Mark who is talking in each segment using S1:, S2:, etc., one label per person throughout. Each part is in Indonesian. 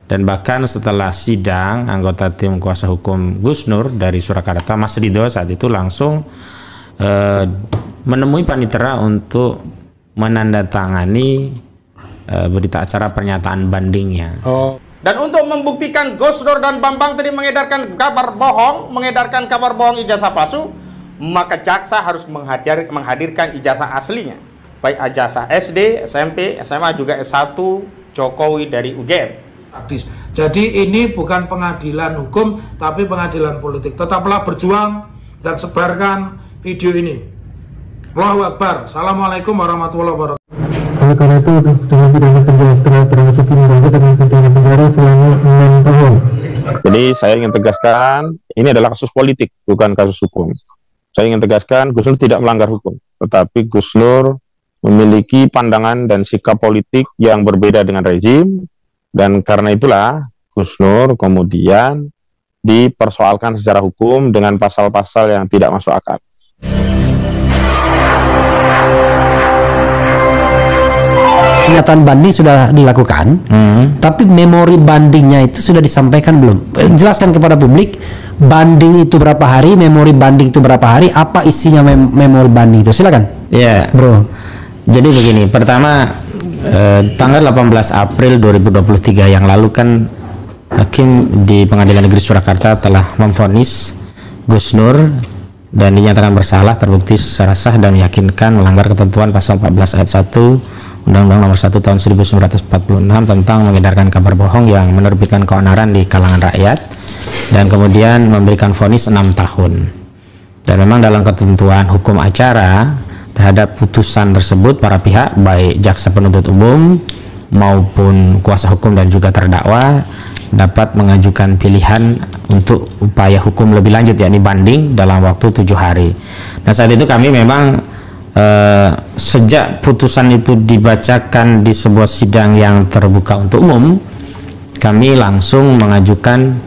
S1: Dan bahkan setelah sidang, anggota tim kuasa hukum Gus Nur dari Surakarta, Mas Ridho saat itu langsung menemui panitera untuk menandatangani berita acara pernyataan bandingnya.
S2: Dan untuk membuktikan Gus Nur dan Bambang tadi mengedarkan kabar bohong ijazah palsu, maka jaksa harus menghadirkan ijazah aslinya, baik ijazah SD, SMP, SMA, juga S1 Jokowi dari UGM.
S3: Jadi ini bukan pengadilan hukum, tapi pengadilan politik. Tetaplah berjuang dan sebarkan video ini. Allahu Akbar. Assalamualaikum warahmatullahi wabarakatuh.
S4: Oleh karena itu, dengan pidana penjara termasuk pidana dengan pidana penjara selama 6 tahun.
S5: Jadi saya ingin tegaskan, ini adalah kasus politik, bukan kasus hukum. Saya ingin tegaskan, Gus Nur tidak melanggar hukum, tetapi Gus Nur memiliki pandangan dan sikap politik yang berbeda dengan rezim. Dan karena itulah Gus Nur kemudian dipersoalkan secara hukum dengan pasal-pasal yang tidak masuk akal.
S6: Pernyataan banding sudah dilakukan, tapi memori bandingnya itu sudah disampaikan belum? Jelaskan kepada publik, banding itu berapa hari, memori banding itu berapa hari, apa isinya memori banding itu? Silakan.
S1: Ya, bro. Jadi begini, pertama tanggal 18 April 2023 yang lalu kan Hakim di Pengadilan Negeri Surakarta telah memvonis Gus Nur dan dinyatakan bersalah, terbukti secara sah dan meyakinkan melanggar ketentuan pasal 14 ayat 1 Undang-Undang Nomor 1 Tahun 1946 tentang mengedarkan kabar bohong yang menerbitkan keonaran di kalangan rakyat dan kemudian memberikan vonis 6 tahun. Dan memang dalam ketentuan hukum acara terhadap putusan tersebut, para pihak baik jaksa penuntut umum maupun kuasa hukum dan juga terdakwa dapat mengajukan pilihan untuk upaya hukum lebih lanjut, yakni banding dalam waktu 7 hari. Nah, saat itu kami memang sejak putusan itu dibacakan di sebuah sidang yang terbuka untuk umum, kami langsung mengajukan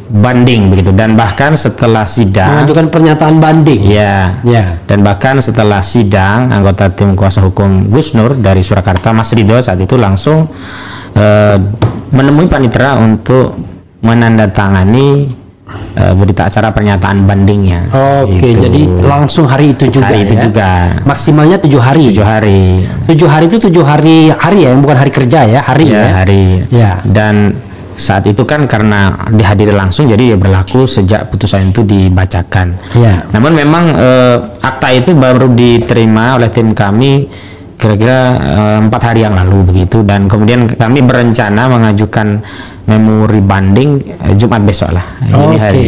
S1: banding begitu, dan bahkan setelah sidang
S6: mengajukan pernyataan banding.
S1: Ya. Dan bahkan setelah sidang, anggota tim kuasa hukum Gus Nur dari Surakarta, Mas Ridho saat itu langsung menemui panitera untuk menandatangani berita acara pernyataan bandingnya.
S6: Oke,
S1: gitu.
S6: jadi langsung hari itu juga.
S1: Hari itu juga.
S6: Maksimalnya 7 hari.
S1: 7 hari.
S6: 7 hari itu 7 hari ya, bukan hari kerja ya, hari ya.
S1: Hari.
S6: Ya.
S1: Dan saat itu kan karena dihadiri langsung, jadi ya berlaku sejak putusan itu dibacakan.
S6: Ya.
S1: Namun memang akta itu baru diterima oleh tim kami kira-kira 4 hari yang lalu begitu, dan kemudian kami berencana mengajukan memori banding Jumat besok lah. Ini hari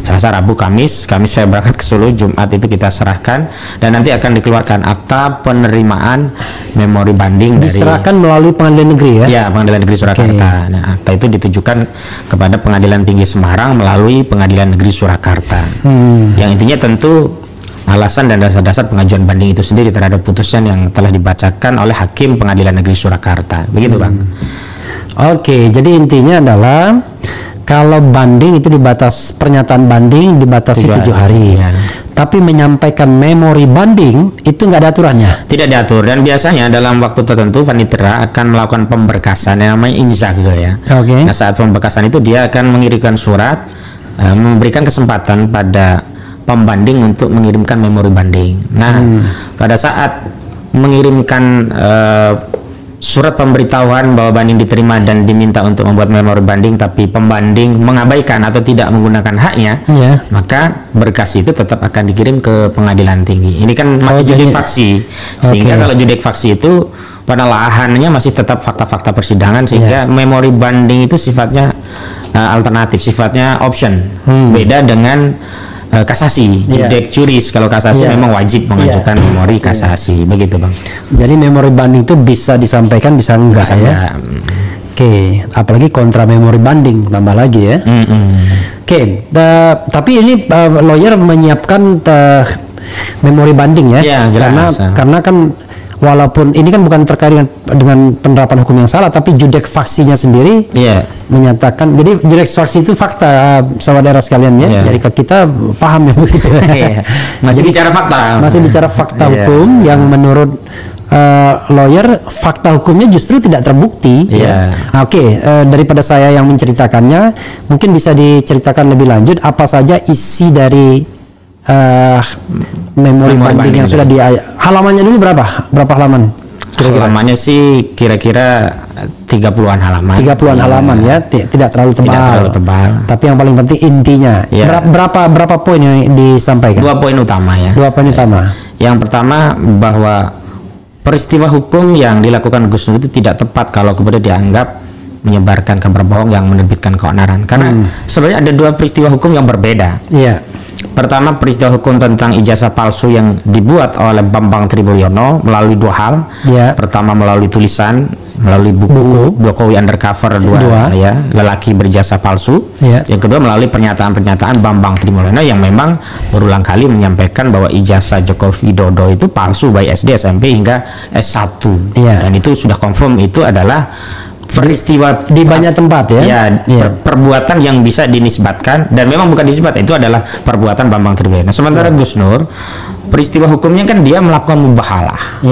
S1: Selasa, Rabu, Kamis saya berangkat ke Solo, Jumat itu kita serahkan dan nanti akan dikeluarkan akta penerimaan memori banding.
S6: Diserahkan melalui Pengadilan Negeri ya?
S1: Ya, Pengadilan Negeri Surakarta. Nah, akta itu ditujukan kepada Pengadilan Tinggi Semarang melalui Pengadilan Negeri Surakarta. Yang intinya tentu alasan dan dasar-dasar pengajuan banding itu sendiri terhadap putusan yang telah dibacakan oleh Hakim Pengadilan Negeri Surakarta. Begitu, Bang.
S6: Oke, jadi intinya adalah kalau banding itu pernyataan banding dibatasi 7 hari.
S1: Ya.
S6: Tapi menyampaikan memori banding itu nggak ada aturannya.
S1: Tidak diatur, dan biasanya dalam waktu tertentu panitera akan melakukan pemberkasan yang namanya imza gitu ya. Nah, saat pemberkasan itu dia akan mengirimkan surat, memberikan kesempatan pada pembanding untuk mengirimkan memori banding. Nah, pada saat mengirimkan surat pemberitahuan bahwa banding diterima dan diminta untuk membuat memori banding, tapi pembanding mengabaikan atau tidak menggunakan haknya, maka berkas itu tetap akan dikirim ke pengadilan tinggi. Ini kan masih judek faksi, sehingga kalau judek faksi itu pada lahannya masih tetap fakta-fakta persidangan, sehingga memori banding itu sifatnya alternatif, sifatnya option, beda dengan kasasi, judek juris. Kalau kasasi memang wajib mengajukan memori kasasi, begitu, Bang.
S6: Jadi memori banding itu bisa disampaikan, bisa enggak ya? Oke, apalagi kontra memori banding tambah lagi ya. Oke, tapi ini lawyer menyiapkan memori banding ya, karena kan walaupun ini kan bukan terkait dengan penerapan hukum yang salah, tapi judek faksinya sendiri menyatakan. Jadi judek faksi itu fakta, saudara sekalian ya. Jadi kita paham ya begitu.
S1: Masih bicara fakta.
S6: Masih bicara fakta hukum yang menurut lawyer, fakta hukumnya justru tidak terbukti.
S1: Iya.
S6: Oke, daripada saya yang menceritakannya, mungkin bisa diceritakan lebih lanjut apa saja isi dari memori banding yang sudah di halamannya dulu berapa halaman? Kira-kira?
S1: Halamannya sih kira-kira 30-an halaman.
S6: 30-an halaman ya, tidak terlalu tebal.
S1: Tidak terlalu tebal.
S6: Tapi yang paling penting intinya.
S1: Ya.
S6: Berapa poin yang disampaikan?
S1: 2 poin utama ya.
S6: 2 poin utama.
S1: Yang pertama bahwa peristiwa hukum yang dilakukan Gus Nur itu tidak tepat kalau kemudian dianggap menyebarkan kabar bohong yang menerbitkan keonaran. Karena sebenarnya ada 2 peristiwa hukum yang berbeda.
S6: Iya.
S1: Pertama, peristiwa hukum tentang ijazah palsu yang dibuat oleh Bambang Tribulyono melalui 2 hal.
S6: Ya.
S1: Pertama melalui tulisan, melalui buku Jokowi Undercover 2 ya, lelaki berjasa palsu.
S6: Ya.
S1: Yang kedua melalui pernyataan-pernyataan Bambang Tribulyono yang memang berulang kali menyampaikan bahwa ijazah Joko Widodo itu palsu baik SD, SMP hingga S1.
S6: Ya.
S1: Dan itu sudah confirm itu adalah peristiwa
S6: Di banyak tempat ya.
S1: ya, perbuatan yang bisa dinisbatkan, dan memang bukan dinisbat, itu adalah perbuatan Bambang Tribulyono. Sementara Gus Nur, peristiwa hukumnya kan dia melakukan mubahalah,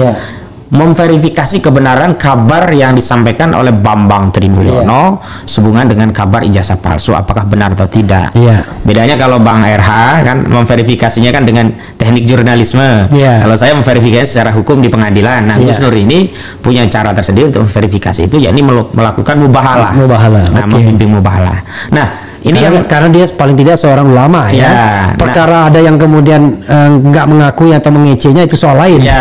S1: memverifikasi kebenaran kabar yang disampaikan oleh Bambang Tribulyono sehubungan dengan kabar ijazah palsu, apakah benar atau tidak. Bedanya kalau Bang RH kan memverifikasinya kan dengan teknik jurnalisme. Kalau saya memverifikasi secara hukum di pengadilan. Nah, Gus Nur ini punya cara tersendiri untuk memverifikasi itu, yakni melakukan mubahalah. Nah, membimbing mubahalah. Nah, ini
S6: karena dia paling tidak seorang ulama ya. Perkara ada yang kemudian nggak mengakui atau mengecehnya itu soal lain.
S1: Ya,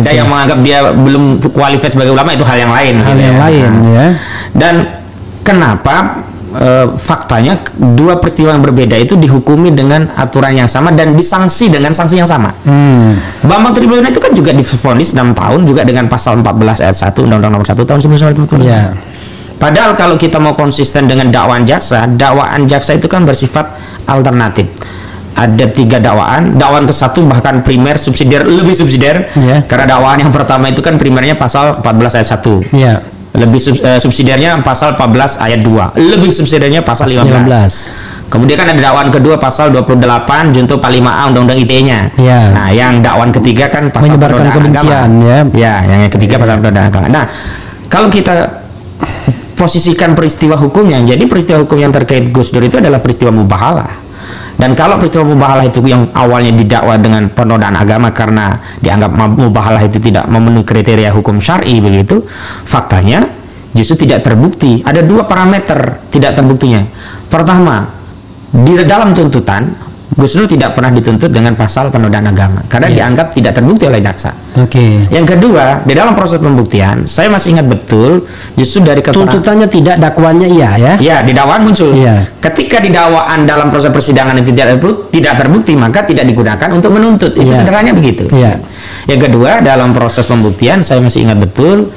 S1: ada yang menganggap dia belum kualifikasi sebagai ulama, itu hal yang lain.
S6: Ya.
S1: Dan kenapa faktanya 2 peristiwa yang berbeda itu dihukumi dengan aturan yang sama dan disanksi dengan sanksi yang sama. Bambang Tribulyono itu kan juga divonis 6 tahun juga dengan pasal 14 ayat 1 Undang-Undang Nomor 1 tahun 1945. Padahal kalau kita mau konsisten dengan dakwaan jaksa itu kan bersifat alternatif. Ada 3 dakwaan ke-1 bahkan primer, subsidiar, lebih subsidiar. Karena dakwaan yang pertama itu kan primernya pasal 14 ayat 1. Lebih subsidiarnya pasal 14 ayat 2. Lebih subsidiarnya pasal 15. Kemudian kan ada dakwaan kedua pasal 28 junto 5A Undang-Undang ITE-nya. Nah, yang dakwaan ketiga kan pasal
S6: menyebarkan kebencian
S1: yang ketiga pasal penodaan agama. Nah, kalau kita posisikan peristiwa hukumnya, jadi peristiwa hukum yang terkait Gus Dur itu adalah peristiwa mubahalah. Dan kalau peristiwa mubahalah itu yang awalnya didakwa dengan penodaan agama karena dianggap mubahalah itu tidak memenuhi kriteria hukum syar'i begitu, faktanya justru tidak terbukti. Ada 2 parameter tidak terbuktinya. Pertama, di dalam tuntutan Gus Dur tidak pernah dituntut dengan pasal penodaan agama karena dianggap tidak terbukti oleh jaksa. Yang kedua, di dalam proses pembuktian, saya masih ingat betul justru dari keterangan
S6: tuntutannya tidak, dakwaannya iya.
S1: Di dakwaan muncul. Ketika di dakwaan dalam proses persidangan itu tidak terbukti, maka tidak digunakan untuk menuntut. Itu sederhananya begitu. Yang kedua, dalam proses pembuktian saya masih ingat betul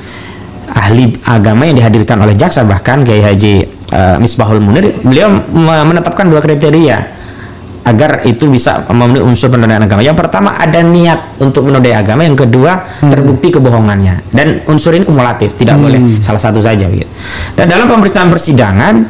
S1: ahli agama yang dihadirkan oleh jaksa, bahkan Kiai Haji Misbahul Munir, beliau menetapkan 2 kriteria agar itu bisa memenuhi unsur penodaan agama. Yang pertama, ada niat untuk menodai agama. Yang kedua, terbukti kebohongannya. Dan unsur ini kumulatif, tidak boleh salah satu saja gitu. Dan dalam pemeriksaan persidangan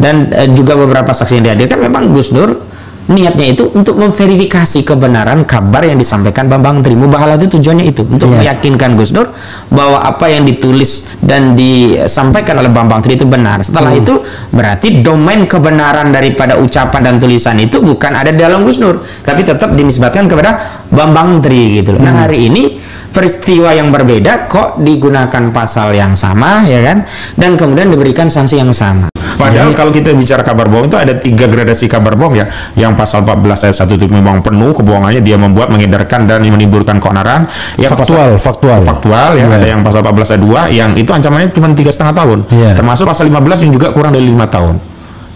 S1: dan juga beberapa saksi yang dihadirkan, memang Gus Nur niatnya itu untuk memverifikasi kebenaran kabar yang disampaikan Bambang Tri. Mubahalah itu tujuannya itu untuk meyakinkan Gus Nur bahwa apa yang ditulis dan disampaikan oleh Bambang Tri itu benar. Setelah itu berarti domain kebenaran daripada ucapan dan tulisan itu bukan ada di dalam Gus Nur, tapi tetap dinisbatkan kepada Bambang Tri gitu loh. Nah, hari ini peristiwa yang berbeda kok digunakan pasal yang sama ya kan, dan kemudian diberikan sanksi yang sama.
S2: Padahal kalau kita bicara kabar bohong itu ada 3 gradasi kabar bohong ya. Yang pasal 14 ayat 1 itu memang penuh kebohongannya, dia membuat, mengedarkan dan menimbulkan keonaran. Yang faktual ya. Ada yang pasal 14 ayat 2 yang itu ancamannya cuma 3,5 tahun. Termasuk pasal 15 yang juga kurang dari 5 tahun.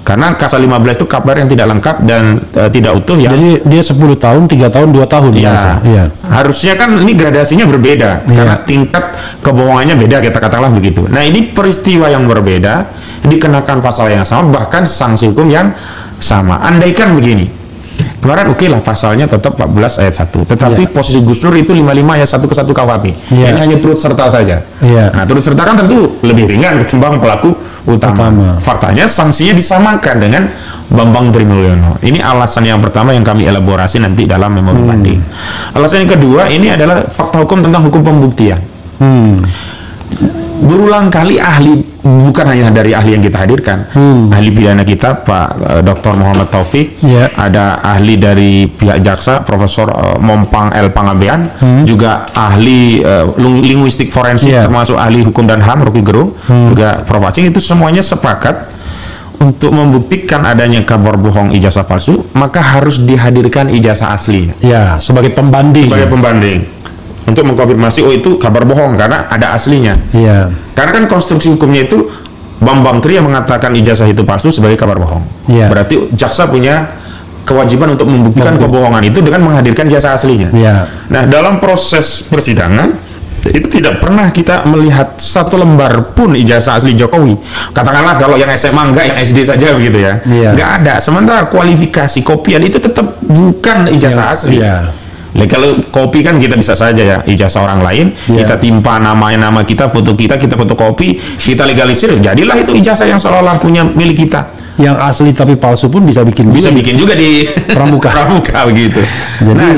S2: Karena pasal 15 itu kabar yang tidak lengkap dan tidak utuh ya.
S3: Jadi dia 10 tahun, 3 tahun, 2 tahun.
S2: Harusnya kan ini gradasinya berbeda karena tingkat kebohongannya beda, kita katakanlah begitu. Nah, ini peristiwa yang berbeda dikenakan pasal yang sama, bahkan sanksi hukum yang sama. Andaikan begini, kemarin oke lah pasalnya tetap 14 ayat 1, tetapi posisi Gus Dur itu 55 ayat 1 ke 1 KUHP. Ini hanya turut serta saja. Nah, turut serta kan tentu lebih ringan ketimbang pelaku utama. Faktanya sanksinya disamakan dengan
S7: Bambang Trimulyono. Ini alasan yang pertama yang kami elaborasi nanti dalam memori banding. Alasan yang kedua ini adalah fakta hukum tentang hukum pembuktian. Berulang kali ahli, bukan hanya dari ahli yang kita hadirkan, ahli pidana kita Pak Dr. Muhammad Taufik, ada ahli dari pihak jaksa Profesor Mompang L. Pangabean, juga ahli linguistik forensik termasuk ahli hukum dan HAM Rocky Gerung, juga Prof. Acing, itu semuanya sepakat untuk membuktikan adanya kabar bohong ijazah palsu, maka harus dihadirkan ijazah asli.
S6: Ya, sebagai pembanding.
S7: Sebagai pembanding. Untuk mengkonfirmasi, oh itu kabar bohong karena ada aslinya.
S6: Iya.
S7: Karena kan konstruksi hukumnya itu Bambang Tri yang mengatakan ijazah itu palsu sebagai kabar bohong.
S6: Iya.
S7: Berarti jaksa punya kewajiban untuk membuktikan kebohongan itu dengan menghadirkan ijazah aslinya.
S6: Iya.
S7: Nah, dalam proses persidangan itu tidak pernah kita melihat satu lembar pun ijazah asli Jokowi. Katakanlah kalau yang SMA enggak, yang SD saja begitu ya. Enggak ada. Sementara kualifikasi kopian itu tetap bukan ijazah asli. Nah, kalau kopi kan kita bisa saja ya ijazah orang lain, kita timpa nama kita, foto kita fotokopi, kita legalisir, jadilah itu ijazah yang seolah-olah punya milik kita.
S6: Yang asli tapi palsu pun bisa bikin
S7: juga di pramuka begitu. Jadi, nah,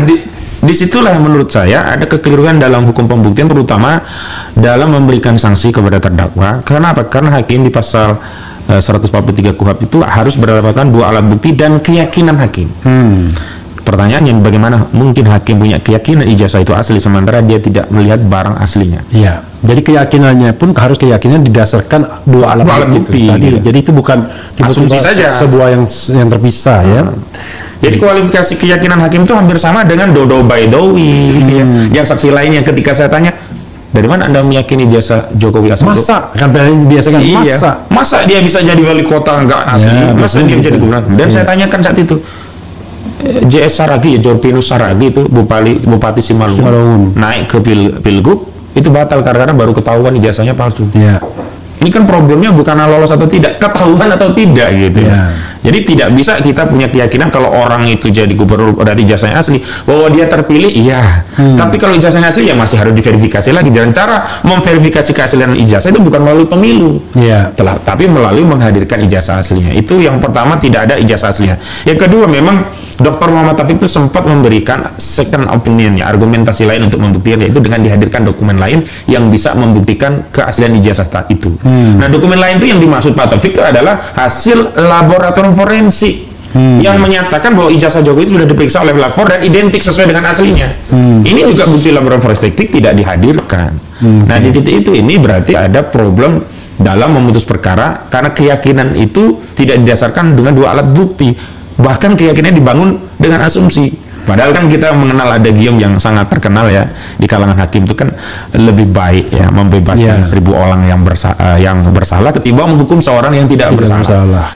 S7: disitulah menurut saya ada kekeliruan dalam hukum pembuktian, terutama dalam memberikan sanksi kepada terdakwa. Kenapa? Karena hakim di pasal 143 KUHP itu harus berdasarkan dua alat bukti dan keyakinan hakim. Pertanyaannya, bagaimana mungkin hakim punya keyakinan ijazah itu asli sementara dia tidak melihat barang aslinya?
S6: Iya. Jadi keyakinannya pun harus keyakinan didasarkan dua alat bukti.
S7: Gitu.
S6: Jadi itu bukan
S7: asumsi saja,
S6: sebuah yang terpisah ya.
S7: Jadi kualifikasi keyakinan hakim itu hampir sama dengan Dodo Baidowi, yang saksi lainnya. Ketika saya tanya, dari mana Anda meyakini jasa Jokowi asli?
S6: Masa? Kan biasa kan,
S7: masa dia bisa jadi wali kota nggak asli? Masa dia menjadi gubernur? Dan saya tanyakan saat itu, JS Saragi, Jorpinus Saragi itu Bupati Simalungun naik ke Pilgub, itu batal karena baru ketahuan ijazahnya palsu. Ini kan problemnya bukan lolos atau tidak, ketahuan atau tidak gitu. Jadi tidak bisa kita punya keyakinan kalau orang itu jadi gubernur dari ijazahnya asli, bahwa dia terpilih, tapi kalau ijazahnya asli ya masih harus diverifikasi lagi. Dan cara memverifikasi keaslian ijazah itu bukan melalui pemilu, tapi melalui menghadirkan ijazah aslinya. Itu yang pertama, tidak ada ijazah aslinya. Yang kedua, memang Dr. Muhammad Taufik itu sempat memberikan second opinion, ya, argumentasi lain untuk membuktikan, yaitu dengan dihadirkan dokumen lain yang bisa membuktikan keaslian ijazah itu. Nah, dokumen lain itu yang dimaksud Pak Taufik itu adalah hasil laboratorium forensik yang menyatakan bahwa ijazah Jokowi itu sudah diperiksa oleh lab 4 dan identik sesuai dengan aslinya. Ini juga bukti laboratorium forensik tidak dihadirkan. Nah, di titik itu ini berarti ada problem dalam memutus perkara karena keyakinan itu tidak didasarkan dengan dua alat bukti. Bahkan keyakinan dibangun dengan asumsi. Padahal kan kita mengenal ada gium yang sangat terkenal ya di kalangan hakim itu kan lebih baik ya membebaskan 1000 orang yang bersalah ketimbang menghukum seorang yang tidak bersalah.